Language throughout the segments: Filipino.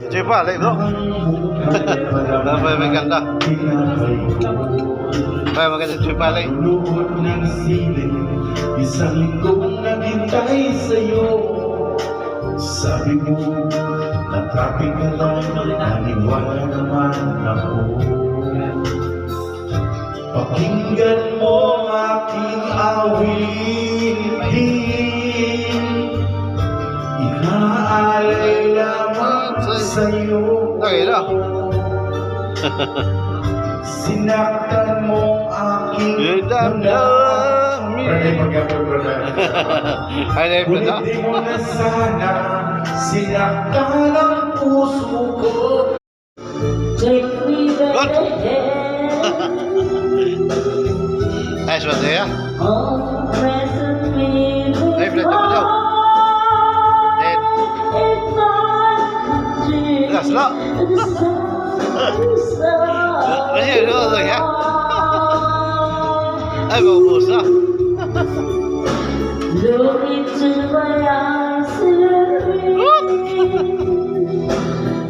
Check pa, live bro. Dapat may ganda. May maganda check pa live. Lubot ng siling, isang linggong naghintay sa'yo. Sabi mo, na-traffic ka lang, naniwala naman ako. Pakinggan mo aking awitin, inaalay lamang sa'yo. Okay na. Sinaktan mo aking damdamin. Pwede mag-apple, brother. Ay, live na. Hindi mo na sana sinaktan ang puso ko. Take me back Good. again. Nice one there. Oh, present me Live na naman daw. Then, that's not. Masih ada tu ya. Ay, bagus lah. Look into my eyes and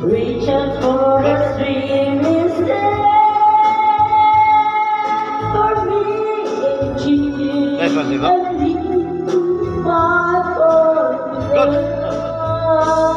reach out for a dream instead for me and you. Nice one, Diva. And leave my heart Good. there.